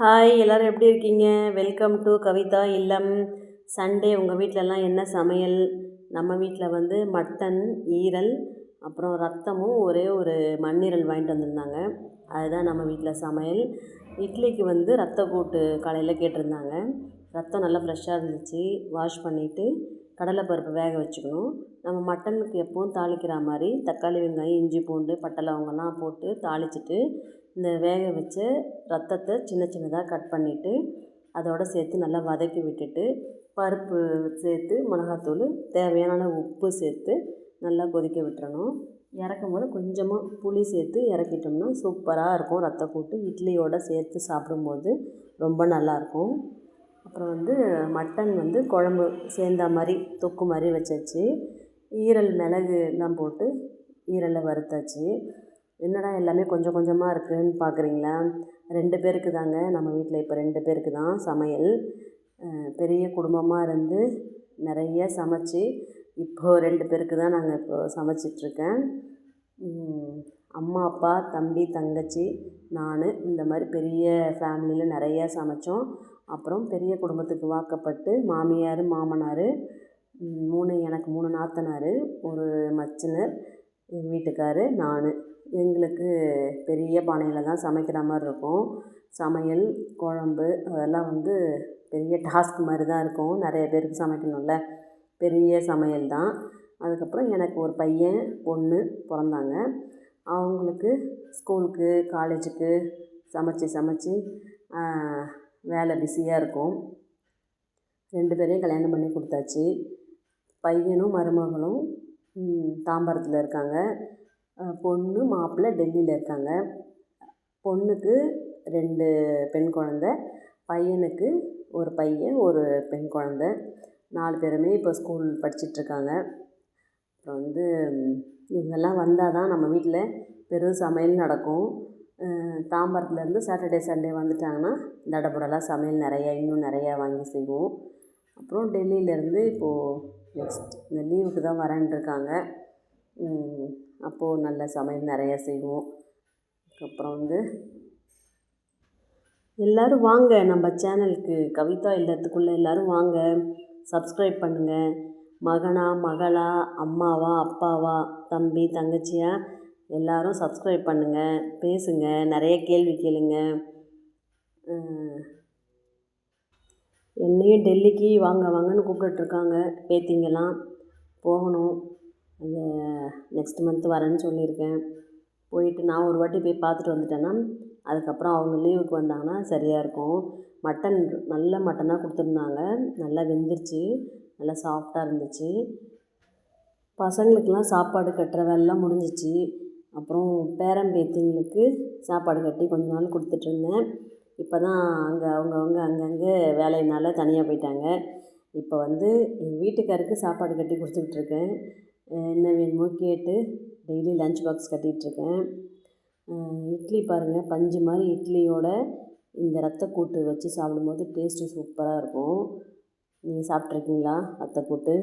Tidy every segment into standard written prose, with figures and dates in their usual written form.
Hi, எல்லோரும் எப்படி இருக்கீங்க? வெல்கம் டு கவிதா இல்லம். சண்டே உங்கள் வீட்டிலலாம் என்ன சமையல்? நம்ம வீட்டில் வந்து மட்டன், ஈரல், அப்புறம் ரத்தமும் ஒரே ஒரு மண்ணீரல் வாங்கிட்டு வந்திருந்தாங்க. அதுதான் நம்ம வீட்டில் சமையல். இட்லிக்கு வந்து ரத்த கூட்டு காலையில் கேட்டிருந்தாங்க. ரத்தம் நல்லா ஃப்ரெஷ்ஷாக இருந்துச்சு. வாஷ் பண்ணிவிட்டு கடலைப்பருப்பு வேக வச்சுக்கணும். நம்ம மட்டனுக்கு எப்பவும் தாளிக்கிற மாதிரி தக்காளி, வெங்காயம், இஞ்சி, பூண்டு, பட்டை, லவங்கெல்லாம் போட்டு தாளிச்சிட்டு இந்த வேக வச்ச ரத்தத்தை சின்ன சின்னதாக கட் பண்ணிவிட்டு அதோடு சேர்த்து நல்லா வதக்கி விட்டுட்டு பருப்பு சேர்த்து மிளகாத்தூள் தேவையான உப்பு சேர்த்து நல்லா கொதிக்க விட்டுறணும். இறக்கும் போது கொஞ்சமாக புளி சேர்த்து இறக்கிட்டோம்னா சூப்பராக இருக்கும். ரத்த கூட்டு இட்லியோடு சேர்த்து சாப்பிடும்போது ரொம்ப நல்லாயிருக்கும். அப்புறம் வந்து மட்டன் வந்து குழம்பு சேர்ந்தா மாதிரி தொக்கு மாதிரி வச்சாச்சு. ஈரல் மிளகு எல்லாம் போட்டு ஈரலை வறுத்தாச்சு. என்னடா எல்லாமே கொஞ்சம் கொஞ்சமாக இருக்குதுன்னு பார்க்குறீங்களா? 2 பேருக்கு தாங்க நம்ம வீட்டில் இப்போ 2 பேருக்கு தான் சமையல். பெரிய குடும்பமாக இருந்து நிறைய சமைச்சி இப்போது 2 பேருக்கு தான் நாங்கள் இப்போது சமைச்சிட்ருக்கேன். அம்மா, அப்பா, தம்பி, தங்கச்சி, நான் இந்த மாதிரி பெரிய ஃபேமிலியில் நிறையா சமைச்சோம். அப்புறம் பெரிய குடும்பத்துக்கு வாக்கப்பட்டு மாமியார், மாமனார், 3 எனக்கு 3 நாத்தனார், ஒரு மச்சினர், எங்கள் வீட்டுக்கார், நான். எங்களுக்கு பெரிய பானையில் தான் சமைக்கிற மாதிரி இருக்கும். சமையல், குழம்பு அதெல்லாம் வந்து பெரிய டாஸ்க் மாதிரி தான் இருக்கும். நிறைய பேருக்கு சமைக்கணும்ல, பெரிய சமையல் தான். அதுக்கப்புறம் எனக்கு ஒரு பையன், பொண்ணு பிறந்தாங்க. அவங்களுக்கு ஸ்கூலுக்கு, காலேஜுக்கு சமைச்சி வேலை பிஸியாக இருக்கும். 2 பேரையும் கல்யாணம் பண்ணி கொடுத்தாச்சு. பையனும் மருமகளும் தாம்பரத்தில் இருக்காங்க. பொண்ணு, மாப்பிள்ளை டெல்லியில் இருக்காங்க. பொண்ணுக்கு 2 பெண் குழந்த, பையனுக்கு ஒரு பையன், ஒரு பெண் குழந்த. 4 பேருமே இப்போ ஸ்கூல் படிச்சிட்ருக்காங்க. அப்புறம் வந்து இவங்கெல்லாம் வந்தால் தான் நம்ம வீட்டில் பெரும் சமையல் நடக்கும். தாம்பரத்துலேருந்து சாட்டர்டே சண்டே வந்துட்டாங்கன்னா தடபுடலாக சமையல் இன்னும் நிறையா வாங்கி செய்வோம். அப்புறம் டெல்லியிலேருந்து இப்போது நெக்ஸ்ட் இந்த லீவுக்கு தான் வரேன்ருக்காங்க. அப்போது நல்ல சமையல் நிறையா செய்வோம். அதுக்கப்புறம் வந்து எல்லோரும் வாங்க நம்ம சேனலுக்கு, கவிதா இல்லத்துக்குள்ளே எல்லோரும் வாங்க, சப்ஸ்கிரைப் பண்ணுங்கள். மகனா, மகளா, அம்மாவா, அப்பாவா, தம்பி, தங்கச்சியா எல்லோரும் சப்ஸ்கிரைப் பண்ணுங்கள், பேசுங்க, நிறைய கேள்வி கேளுங்க. என்னையும் டெல்லிக்கு வாங்க வாங்கன்னு கூப்பிட்டுட்ருக்காங்க பேத்திங்கெல்லாம். போகணும். அந்த நெக்ஸ்ட் மந்த் வரேன்னு சொல்லியிருக்கேன். போயிட்டு நான் ஒரு வாட்டி போய் பார்த்துட்டு வந்துட்டேன்னா அதுக்கப்புறம் அவங்க லீவுக்கு வந்தாங்கன்னா சரியாக இருக்கும். மட்டன் நல்ல மட்டனாக கொடுத்துருந்தாங்க. நல்லா வெந்துருச்சு, நல்லா சாஃப்டாக இருந்துச்சு. பசங்களுக்கெல்லாம் சாப்பாடு கட்டுற வேலைலாம் முடிஞ்சிச்சு. அப்புறம் பேரம்பேத்திங்களுக்கு சாப்பாடு கட்டி கொஞ்ச நாள் கொடுத்துட்ருந்தேன். இப்போ தான் அவங்கவுங்க அங்கங்கே வேலையினால் தனியாக போயிட்டாங்க. இப்போ வந்து எங்கள் வீட்டுக்காருக்கு சாப்பாடு கட்டி கொடுத்துக்கிட்ருக்கேன். என்ன வேணுமோ கேட்டு டெய்லி லஞ்ச் பாக்ஸ் கட்டிகிட்ருக்கேன். இட்லி பாருங்கள், பஞ்சு மாதிரி இட்லியோட இந்த ரத்தக்கூட்டு வச்சு சாப்பிடும்போது டேஸ்ட்டு சூப்பராக இருக்கும். நீங்கள் சாப்பிட்ருக்கீங்களா ரத்தக்கூட்டு?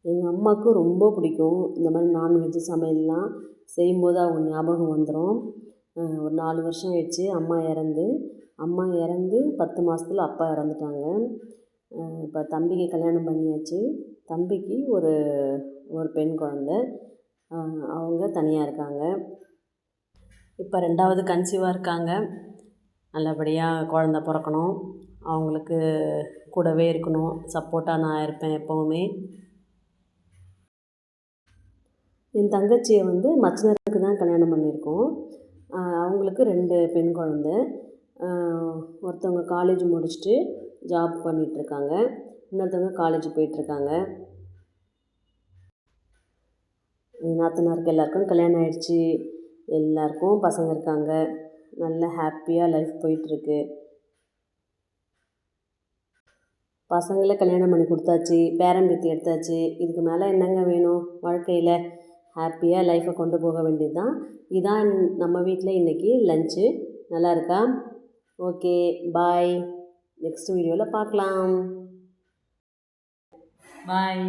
எங்கள் அம்மாவுக்கு ரொம்ப பிடிக்கும். இந்த மாதிரி நான்வெஜ்ஜு சமையல்லாம் செய்யும்போது அவங்க ஞாபகம் வந்துடும். ஒரு 4 வருஷம் ஆயிடுச்சு அம்மா இறந்து 10 மாதத்துல அப்பா இறந்துட்டாங்க. இப்போ தம்பிக்கு கல்யாணம் பண்ணியாச்சு. தம்பிக்கு ஒரு பெண் குழந்த, அவங்க தனியாக இருக்காங்க. இப்போ 2வது கன்சீவாக இருக்காங்க. நல்லபடியாக குழந்த பிறக்கணும். அவங்களுக்கு கூடவே இருக்கணும், சப்போர்ட்டாக நான் இருப்பேன் எப்போவுமே. என் தங்கச்சியை வந்து மச்சினருக்கு தான் கல்யாணம் பண்ணியிருக்கோம். அவங்களுக்கு 2 பெண் குழந்த. ஒருத்தவங்க காலேஜ் முடிச்சுட்டு ஜாப் பண்ணிகிட்ருக்காங்க, இன்னொருத்தவங்க காலேஜ் போயிட்டுருக்காங்க. என் நாத்தனாருக்கு எல்லாேருக்கும் கல்யாணம் ஆகிடுச்சி. எல்லாேருக்கும் பசங்க இருக்காங்க. நல்ல ஹாப்பியாக லைஃப் போயிட்டுருக்கு. பசங்களை கல்யாணம் பண்ணி கொடுத்தாச்சு, பேரம்பேத்தி எடுத்தாச்சு. இதுக்கு மேலே என்னங்க வேணும் வாழ்க்கையில்? ஹாப்பியாக லைஃப்பை கொண்டு போக வேண்டியது தான். இதான் நம்ம வீட்டில் இன்றைக்கி லஞ்சு. நல்லா இருக்கா? ஓகே, பாய். நெக்ஸ்ட் வீடியோவில் பார்க்கலாம். பாய்.